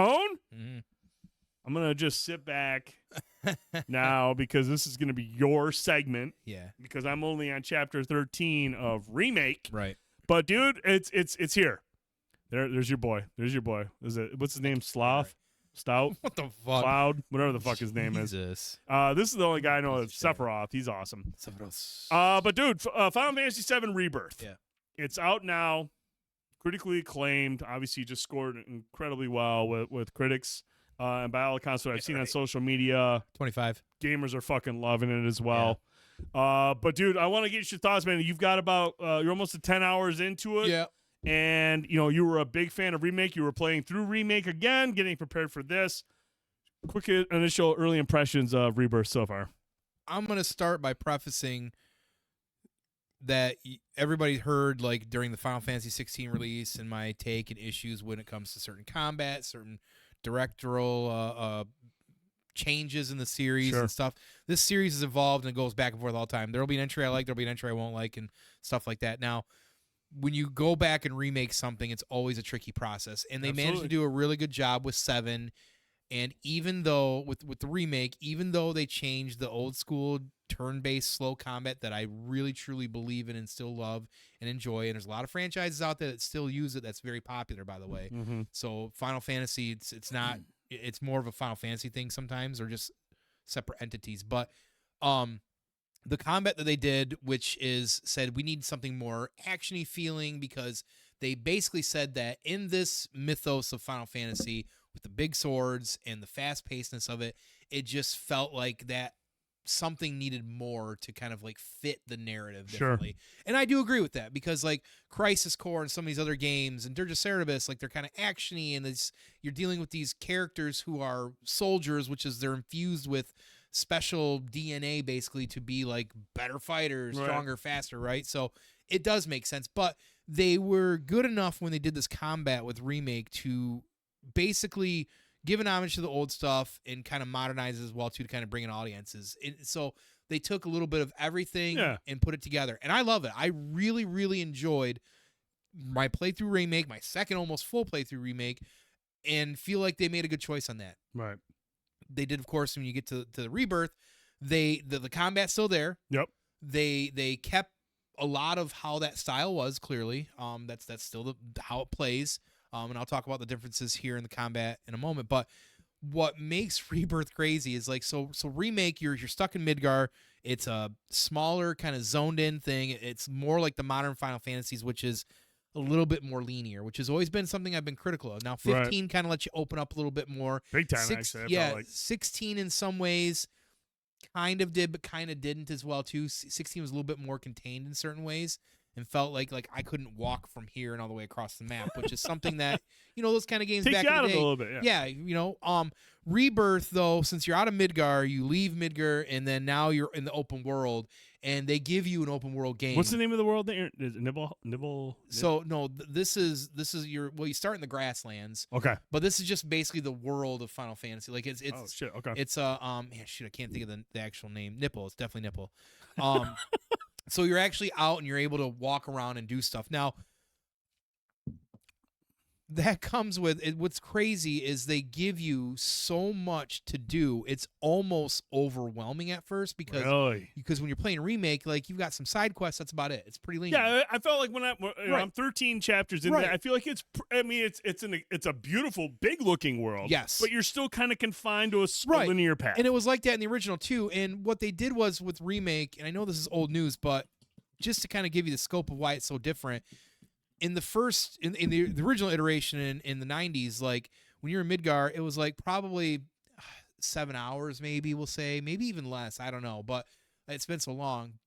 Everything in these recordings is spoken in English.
Tone? Mm-hmm. I'm going to just sit back now because this is going to be your segment. Yeah. Because I'm only on chapter 13 of Remake. Right. But, dude, it's here. There's your boy. What's his name? Sloth? Stout? What the fuck? Cloud? Whatever the fuck his name is. Jesus. This is the only guy I know that's Sephiroth. He's awesome. But, dude, Final Fantasy VII Rebirth. Yeah. It's out now. Critically acclaimed. Obviously, just scored incredibly well with critics. And by all accounts, what I've seen on social media, 25 gamers are fucking loving it as well. Yeah. But dude, I want to get your thoughts, man. You've got about you're almost 10 hours into it. Yeah. And you were a big fan of Remake. You were playing through Remake again, getting prepared for this. Quick initial early impressions of Rebirth so far. I'm gonna start by prefacing that everybody heard like during the Final Fantasy 16 release and my take and issues when it comes to certain combat, certain directorial changes in the series and stuff. This series has evolved and it goes back and forth all the time. There'll be an entry I like, there'll be an entry I won't like, and stuff like that. Now, when you go back and remake something, it's always a tricky process, and they managed to do a really good job with 7. And even though with the remake, even though they changed the old school turn-based slow combat that I really truly believe in and still love and enjoy, and there's a lot of franchises out there that still use it. That's very popular, by the way. Mm-hmm. So Final Fantasy, it's not, it's more of a Final Fantasy thing sometimes, or just separate entities. But the combat that they did, which is said we need something more actiony feeling, because they basically said that in this mythos of Final Fantasy, with the big swords and the fast-pacedness of it, it just felt like that something needed more to kind of like fit the narrative differently. Sure. And I do agree with that, because like Crisis Core and some of these other games and Dirge of Cerberus, like they're kind of actiony, and you're dealing with these characters who are soldiers, which is they're infused with special DNA basically to be like better fighters, stronger, faster, right? So it does make sense, but they were good enough when they did this combat with Remake to basically give an homage to the old stuff and kind of modernize it as well too, to kind of bring in audiences. So they took a little bit of everything and put it together, and I love it. I really, really enjoyed my playthrough Remake, my second almost full playthrough Remake, and feel like they made a good choice on that. Right. They did, of course, when you get to the Rebirth, the combat's still there. Yep. They kept a lot of how that style was, clearly. That's still how it plays. And I'll talk about the differences here in the combat in a moment. But what makes Rebirth crazy is like, so Remake, you're stuck in Midgar. It's a smaller kind of zoned in thing. It's more like the modern Final Fantasies, which is a little bit more linear, which has always been something I've been critical of. Now 15 kind of lets you open up a little bit more. Big time, actually. Yeah, like 16 in some ways kind of did, but kind of didn't as well too. 16 was a little bit more contained in certain ways, and felt like I couldn't walk from here and all the way across the map, which is something that, those kind of games takes back you in out the of day. it a little bit, yeah. Rebirth, though, since you're out of Midgar, you leave Midgar, and then now you're in the open world, and they give you an open world game. What's the name of the world? Is it Nibble? So no, this is you start in the grasslands. Okay. But this is just basically the world of Final Fantasy. Like it's oh shit. Okay. It's I can't think of the actual name. Nipple. It's definitely Nipple. So you're actually out and you're able to walk around and do stuff. Now, that comes with it. What's crazy is they give you so much to do. It's almost overwhelming at first, because when you're playing Remake, like you've got some side quests. That's about it. It's pretty linear. Yeah, I felt like when I'm 13 chapters in there, I feel like it's a beautiful, big looking world. Yes, but you're still kind of confined to a linear path. And it was like that in the original too. And what they did was with Remake, and I know this is old news, but just to kind of give you the scope of why it's so different. In the original iteration in the 90s, like when you're in Midgar, it was like probably 7 hours, maybe we'll say, maybe even less. I don't know, but it's been so long.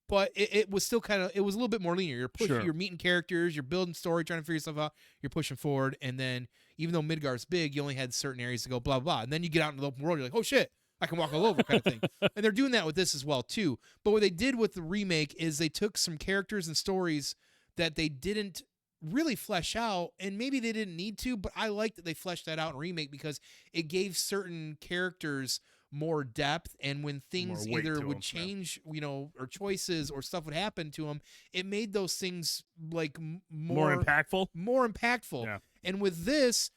But it was still it was a little bit more linear. You're meeting characters, you're building story, trying to figure stuff out, you're pushing forward, and then even though Midgar's big, you only had certain areas to go, blah, blah, blah. And then you get out into the open world, you're like, oh shit, I can walk all over kind of thing. And they're doing that with this as well too. But what they did with the Remake is they took some characters and stories that they didn't really flesh out, and maybe they didn't need to, but I like that they fleshed that out in Remake, because it gave certain characters more depth, and when things either would change, or choices or stuff would happen to them, it made those things like more impactful. Yeah. And with this,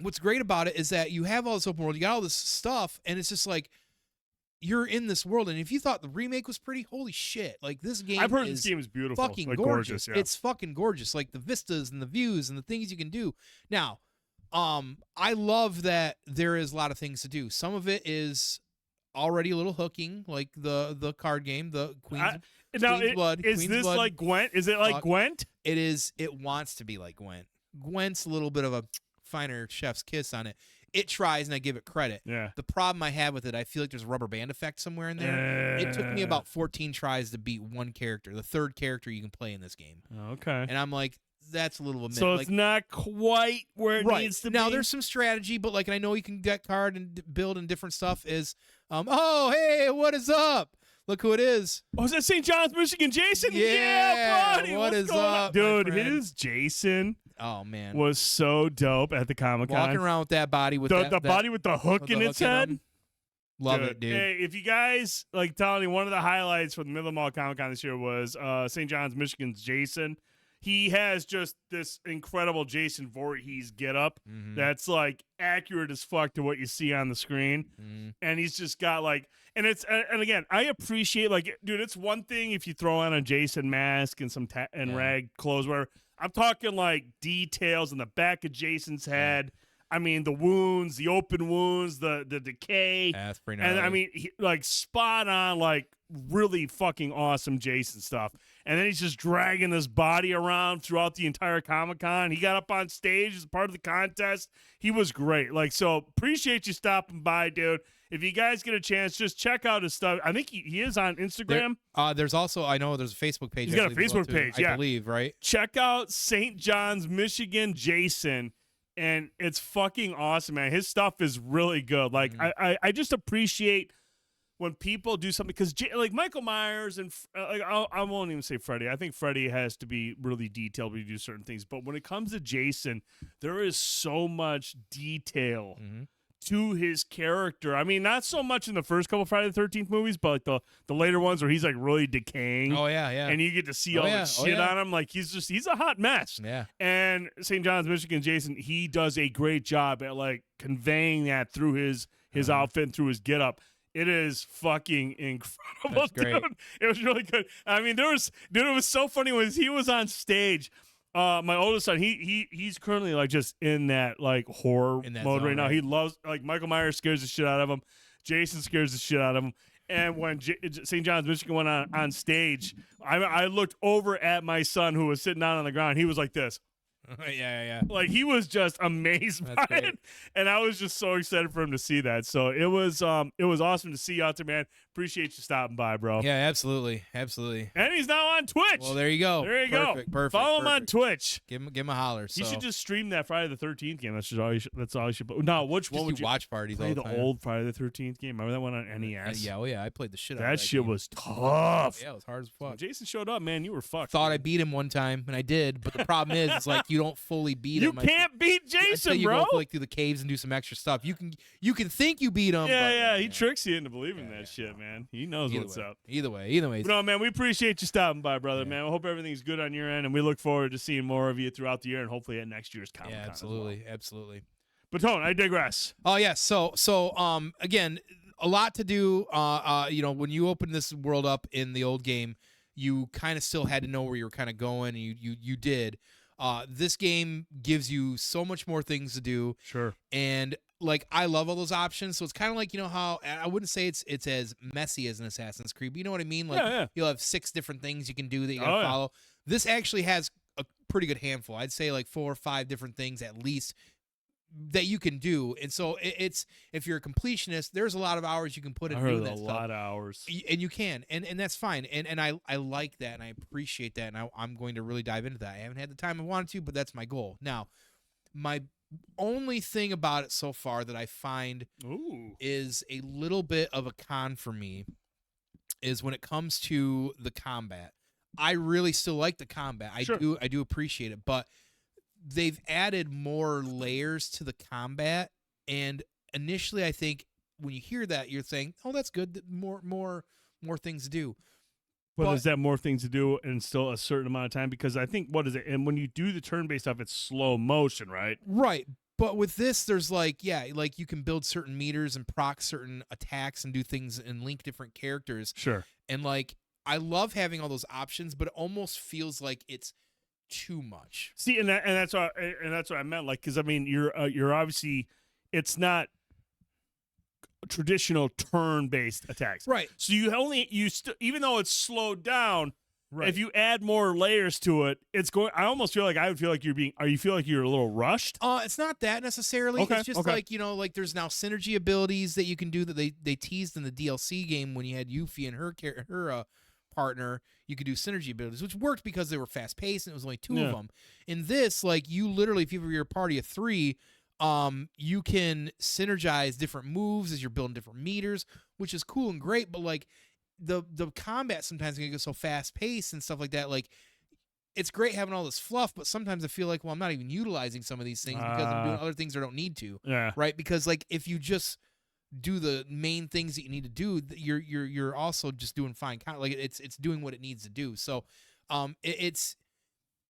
what's great about it is that you have all this open world, you got all this stuff, and it's just like you're in this world. And if you thought the remake was pretty, holy shit! Like this game, I've heard this game is beautiful, fucking like, gorgeous. Yeah. It's fucking gorgeous, like the vistas and the views and the things you can do. Now, I love that there is a lot of things to do. Some of it is already a little hooking, like the card game, the Queen's Blood. Is Queen's this Blood. like Gwent? Is it like Gwent? It is. It wants to be like Gwent. Gwent's a little bit of a finer chef's kiss on it. It tries, and I give it credit. Yeah. The problem I have with it, I feel like there's a rubber band effect somewhere in there. It took me about 14 tries to beat one character, the third character you can play in this game. Okay. And I'm like, that's a little bit. So it's not quite where it needs to be. Now there's some strategy, but like I know you can get card and build and different stuff. Is oh hey, what is up? Look who it is. Oh, is that St. John's, Michigan? Jason? Yeah, buddy. what is up, dude? my friend? His Jason. Oh man, was so dope at the Comic-Con. Walking around with that body with the body with the hook in its head. Love it, dude. Hey, if you guys like telling me, one of the highlights for the Middle Mall Comic-Con this year was St. John's, Michigan's Jason. He has just this incredible Jason Voorhees getup that's like accurate as fuck to what you see on the screen, and he's just got like, and again, I appreciate, like, dude, it's one thing if you throw on a Jason mask and some rag clothes, where I'm talking like details in the back of Jason's head. I mean, the wounds, the open wounds, the decay. Yeah, that's pretty gnarly. And I mean, like spot on, like really fucking awesome Jason stuff. And then he's just dragging this body around throughout the entire Comic-Con. He got up on stage as part of the contest. He was great. Like, so appreciate you stopping by, dude. If you guys get a chance, just check out his stuff. I think he is on Instagram. There's also, I know there's a Facebook page. He's got a Facebook page, yeah. I believe, right? Check out St. John's, Michigan, Jason. And it's fucking awesome, man. His stuff is really good. Like, I just appreciate when people do something, because like Michael Myers and like I won't even say Freddy. I think Freddy has to be really detailed when you do certain things. But when it comes to Jason, there is so much detail to his character. I mean, not so much in the first couple Friday the 13th movies, but like the later ones where he's like really decaying. Oh yeah, yeah. And you get to see all the shit on him. Like he's a hot mess. Yeah. And St. John's, Michigan, Jason, he does a great job at like conveying that through his outfit and through his getup. It is fucking incredible. That's great. Dude. It was really good. I mean, it was so funny when he was on stage. My oldest son, he's currently like just in that like horror mode right now. He loves, like, Michael Myers scares the shit out of him. Jason scares the shit out of him. And when St. John's, Michigan went on stage, I looked over at my son who was sitting down on the ground. He was like this. Yeah. Like, he was just amazed by it, and I was just so excited for him to see that. So it was awesome to see you out there, man. Appreciate you stopping by, bro. Yeah, absolutely. And he's now on Twitch. Well, there you go. Perfect. Follow him on Twitch. Give him a holler. You should just stream that Friday the 13th game. That's all you should. No, which one would you watch parties? Play all the time. old Friday the 13th game. Remember that one on NES? Yeah, I played the shit out of that. That shit game. was tough. Yeah, it was hard as fuck. When Jason showed up, man, you were fucked. Thought I beat him one time, and I did, but the problem is, it's like you don't fully beat him. You can't beat Jason, you bro. Go like through the caves and do some extra stuff. You can think you beat him. Yeah. He tricks you into believing that shit, man. He knows what's up. Either way. No, man, we appreciate you stopping by, brother, man. I hope everything's good on your end, and we look forward to seeing more of you throughout the year and hopefully at next year's Comic-Con. Yeah, absolutely. But Tone, I digress. Oh yeah, so again, a lot to do. When you open this world up in the old game, you kind of still had to know where you were kind of going, and you did. This game gives you so much more things to do. Sure. And like, I love all those options. So it's kind of like, how I wouldn't say it's as messy as an Assassin's Creed, but you know what I mean? Like, you'll have 6 different things you can do that you gotta follow. This actually has a pretty good handful. I'd say like 4 or 5 different things at least that you can do. And so it's, if you're a completionist, there's a lot of hours you can put into doing that stuff. A lot of hours. And you can, and that's fine. And I like that, and I appreciate that, and I'm going to really dive into that. I haven't had the time I wanted to, but that's my goal. Now, my only thing about it so far that I find is a little bit of a con for me is when it comes to the combat. I really still like the combat. I do appreciate it, but they've added more layers to the combat, and initially I think when you hear that, you're saying, "Oh, that's good. More things to do." But is that more things to do in still a certain amount of time? Because I think, what is it? And when you do the turn-based stuff, it's slow motion, right? Right. But with this, there's like, yeah, like you can build certain meters and proc certain attacks and do things and link different characters. Sure. And like, I love having all those options, but it almost feels like it's too much. See, and that's what I meant. Like, because I mean, you're obviously, it's not traditional turn-based attacks, Right. So even though it's slowed down, Right. if you add more layers to it, it's going. I almost feel like I would feel like you're being. Are you feel like you're a little rushed? It's not that necessarily. Okay, It's just like, like there's now synergy abilities that you can do that they teased in the DLC game when you had Yuffie and her partner. You could do synergy abilities, which worked because they were fast paced and it was only two of them. In this, like you literally, if you have your party of 3, you can synergize different moves as you're building different meters, which is cool and great. But like the combat sometimes can get so fast paced and stuff like that. Like it's great having all this fluff, but sometimes I feel like, well, I'm not even utilizing some of these things because I'm doing other things I don't need to. Yeah. Right. Because like if you just do the main things that you need to do, you're also just doing fine. Like it's doing what it needs to do. So,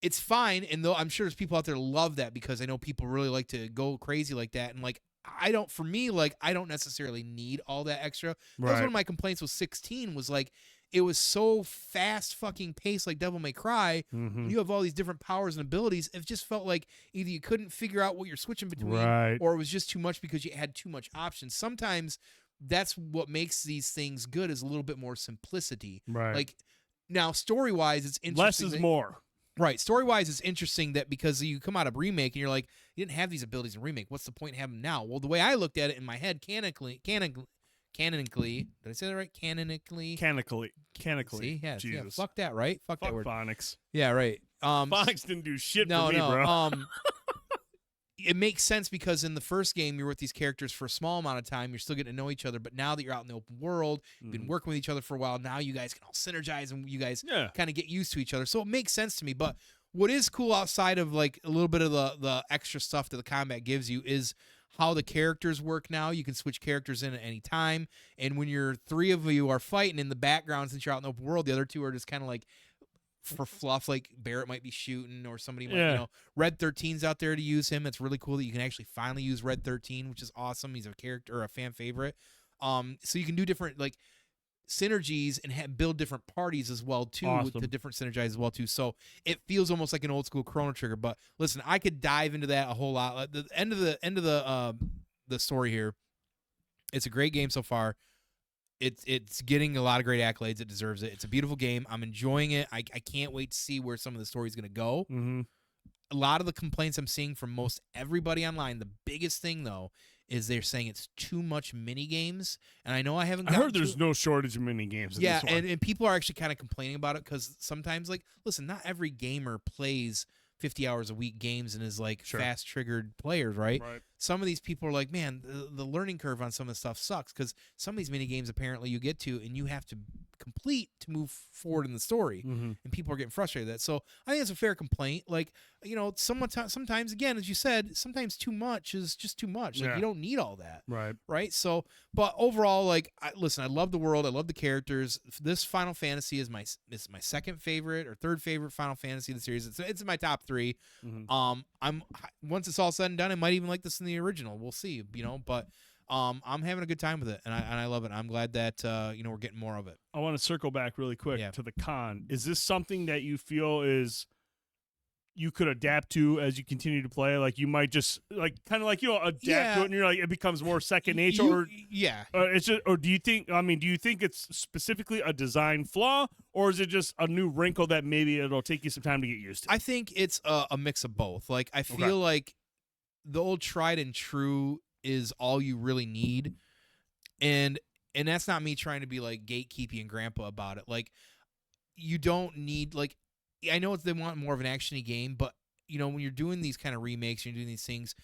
it's fine. And though I'm sure there's people out there who love that because I know people really like to go crazy like that. And like, I don't necessarily need all that extra. That was one of my complaints with 16 was like, it was so fast fucking paced like Devil May Cry. Mm-hmm. You have all these different powers and abilities. It just felt like either you couldn't figure out what you're switching between or it was just too much because you had too much options. Sometimes that's what makes these things good is a little bit more simplicity. Right. Like now story-wise, it's interesting. Less is more. Right. Story-wise, it's interesting that because you come out of Remake and you're like, you didn't have these abilities in Remake. What's the point in having them now? Well, the way I looked at it in my head, canonically, did I say that right? Canonically. See? Yeah, Jesus. yeah. Fuck that, right? Fuck that word. Phonics. Yeah, right. Phonics didn't do shit for me, bro. It makes sense because in the first game, you're with these characters for a small amount of time. You're still getting to know each other. But now that you're out in the open world, you've been working with each other for a while. Now you guys can all synergize and you guys kind of get used to each other. So it makes sense to me. But what is cool outside of like a little bit of the extra stuff that the combat gives you is how the characters work now. You can switch characters in at any time. And when you're 3 of you are fighting in the background, since you're out in the open world, the other 2 are just kind of like for fluff, like Barrett might be shooting or somebody might, Red 13's out there to use him. It's really cool that you can actually finally use Red 13, which is awesome. He's a character or a fan favorite. So you can do different like synergies and build different parties as well too with the different synergize as well too. So it feels almost like an old school Chrono Trigger. But listen, I could dive into that a whole lot. Like the end of the story here, it's a great game so far. It's getting a lot of great accolades. It deserves it. It's a beautiful game. I'm enjoying it. I can't wait to see where some of the story is going to go. Mm-hmm. A lot of the complaints I'm seeing from most everybody online, the biggest thing though, is they're saying it's too much mini games. And I know I haven't. I heard there's no shortage of mini games. Yeah, and people are actually kind of complaining about it because sometimes, like, listen, not every gamer plays 50 hours a week games and is like fast triggered players, right? Some of these people are like, man, the learning curve on some of the stuff sucks because some of these mini games apparently you get to and you have to complete to move forward in the story, and people are getting frustrated with that. So I think it's a fair complaint. Like, sometimes again, as you said, sometimes too much is just too much. Like you don't need all that, right? So, but overall, like, listen, I love the world, I love the characters. This Final Fantasy is my second favorite or third favorite Final Fantasy of the series. It's in my top 3. I'm once it's all said and done, I might even like this in the original. We'll see, but. I'm having a good time with it, and I love it. I'm glad that we're getting more of it. I want to circle back really quick to the con. Is this something that you feel is you could adapt to as you continue to play? Like you might just like kind of like adapt to it, and you're like it becomes more second nature. It's just, or do you think? I mean, do you think it's specifically a design flaw, or is it just a new wrinkle that maybe it'll take you some time to get used to? I think it's a mix of both. Like I feel like the old tried and true is all you really need, and that's not me trying to be like gatekeepy and grandpa about it. Like you don't need, like, I know they want more of an actiony game, but when you're doing these kind of remakes, you're doing these things,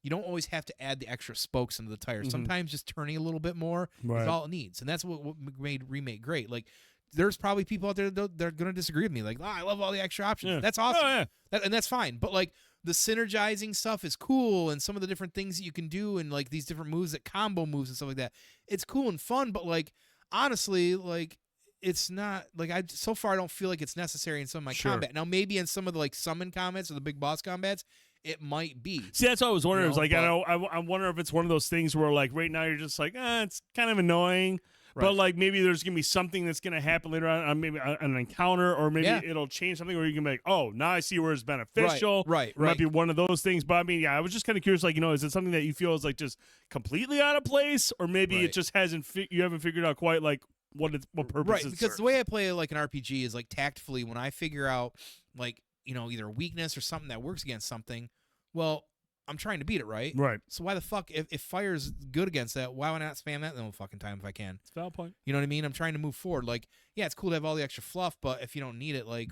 you don't always have to add the extra spokes into the tire. Sometimes just turning a little bit more is all it needs, and that's what made Remake great. Like there's probably people out there that they're going to disagree with me, like, I love all the extra options. That's awesome. And that's fine. But like the synergizing stuff is cool, and some of the different things that you can do, and like these different moves, that combo moves and stuff like that, it's cool and fun. But like honestly, like it's not like so far I don't feel like it's necessary in some of my combat. Now maybe in some of the like summon combats or the big boss combats, it might be. See, that's what I was wondering. You It's like, know, I wonder if it's one of those things where, like, right now you're just like, it's kind of annoying. Right. But, like, maybe there's going to be something that's going to happen later on, maybe an encounter, or maybe Yeah. it'll change something where you can be like, oh, now I see where it's beneficial. Right. It might be one of those things. But, I mean, yeah, I was just kind of curious, like, is it something that you feel is, like, just completely out of place? Or maybe it just you haven't figured out quite, like, what purpose Right, it because serves. the way I play like an RPG is like tactfully when I figure out like, either a weakness or something that works against something, well, I'm trying to beat it, right? Right. So why the fuck, if fire's good against that, why would I not spam that the whole fucking time if I can? It's a valid point. You know what I mean? I'm trying to move forward. Like, yeah, it's cool to have all the extra fluff, but if you don't need it, like,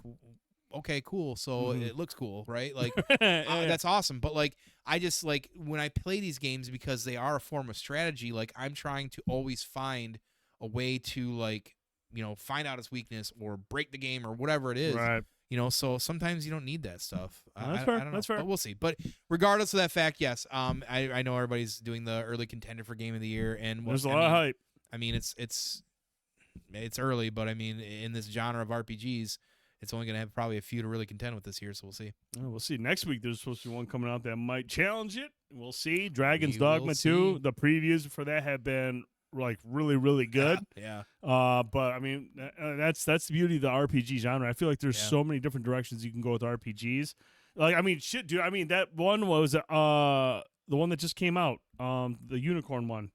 okay, cool. So it looks cool, right? Like, that's awesome. But like, I just like when I play these games because they are a form of strategy. Like, I'm trying to always find a way to like, find out its weakness or break the game or whatever it is. Right. So sometimes you don't need that stuff. That's I fair. don't know, That's fair. but we'll see. But regardless of that fact, yes, I know everybody's doing the early contender for Game of the Year, and There's a lot of hype. I mean, it's early, but I mean, in this genre of RPGs, it's only going to have probably a few to really contend with this year, so we'll see. We'll see. Next week, there's supposed to be one coming out that might challenge it. We'll see. Dragon's We will Dogma 2. see. The previews for that have been like really, really good. Yeah. But I mean, that's the beauty of the RPG genre. I feel like there's Yeah. so many different directions you can go with RPGs. Like, I mean, shit, dude. I mean, that one was the one that just came out, the unicorn one.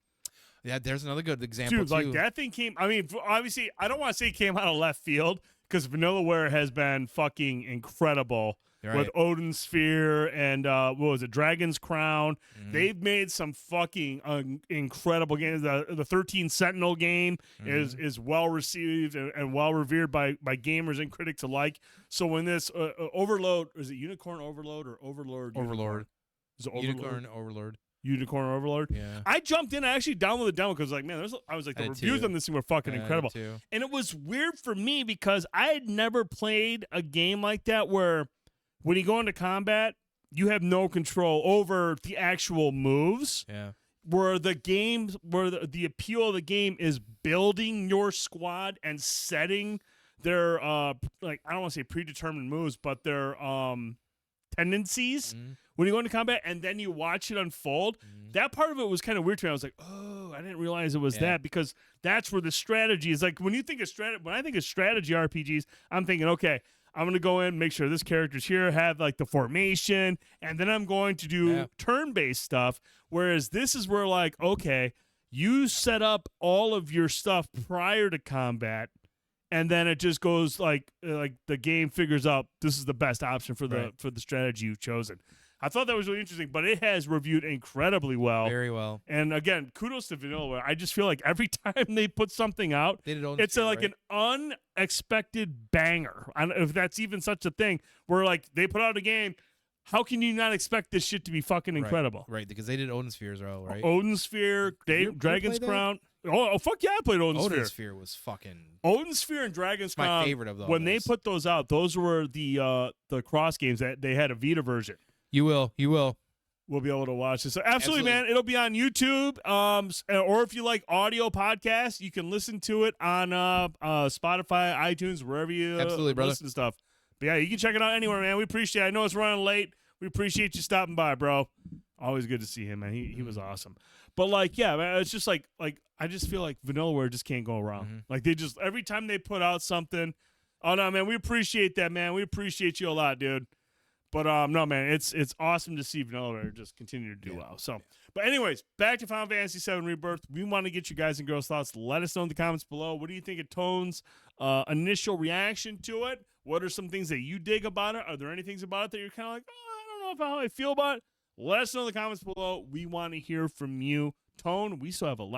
Yeah, there's another good example, Dude, too. like that thing came. I mean, obviously, I don't want to say it came out of left field because Vanillaware has been fucking incredible Right. with Odin Sphere and what was it, Dragon's Crown. Mhm. They've made some fucking incredible games. The 13 Sentinel game is well received and well revered by gamers and critics alike. So when this Overload, is it Unicorn Overload or Overlord? Overlord. Is it Overlord? Unicorn Overlord. Unicorn Overlord. Yeah. I jumped in. I actually downloaded the demo because, like, man, I was like, the I did reviews too. on this thing were fucking Yeah, I did incredible. too. And it was weird for me because I had never played a game like that where when you go into combat, you have no control over the actual moves. Yeah. Where the appeal of the game is building your squad and setting their like, I don't want to say predetermined moves, but their tendencies when you go into combat, and then you watch it unfold. That part of it was kind of weird to me. I was like, oh, I didn't realize it was that, because that's where the strategy is. Like, when you think of when I think of strategy RPGs, I'm thinking, okay, I'm going to go in, make sure this character's here, have like the formation, and then I'm going to do turn-based stuff. Whereas this is where, like, okay, you set up all of your stuff prior to combat, and then it just goes like the game figures out this is the best option for the strategy you've chosen. I thought that was really interesting, but it has reviewed incredibly well. Very well. And again, kudos to Vanillaware. I just feel like every time they put something out, it's an unexpected banger. I don't know if that's even such a thing, where like they put out a game. How can you not expect this shit to be fucking incredible? Right, because they did Odin Sphere as well, right? Odin Sphere, Dragon's Crown. Oh, fuck yeah, I played Odin Sphere. Odin Sphere was fucking... Odin Sphere and Dragon's Crown. My favorite of those. When they put those out, those were the cross games that they had a Vita version. You will. We'll be able to watch this. So absolutely, man. It'll be on YouTube. Or if you like audio podcasts, you can listen to it on Spotify, iTunes, wherever you listen to stuff. But yeah, you can check it out anywhere, man. We appreciate it. I know it's running late. We appreciate you stopping by, bro. Always good to see him, man. He was awesome. But like, yeah, man, it's just like I just feel like Vanillaware just can't go wrong. Like they just every time they put out something, oh no, man, we appreciate that, man. We appreciate you a lot, dude. But no, man, it's awesome to see Vanillaware just continue to do well. So, but anyways, back to Final Fantasy VII Rebirth. We want to get you guys and girls' thoughts. Let us know in the comments below. What do you think of Tone's initial reaction to it? What are some things that you dig about it? Are there any things about it that you're kind of like, oh, I don't know how I feel about it? Let us know in the comments below. We want to hear from you. Tone, we still have a lot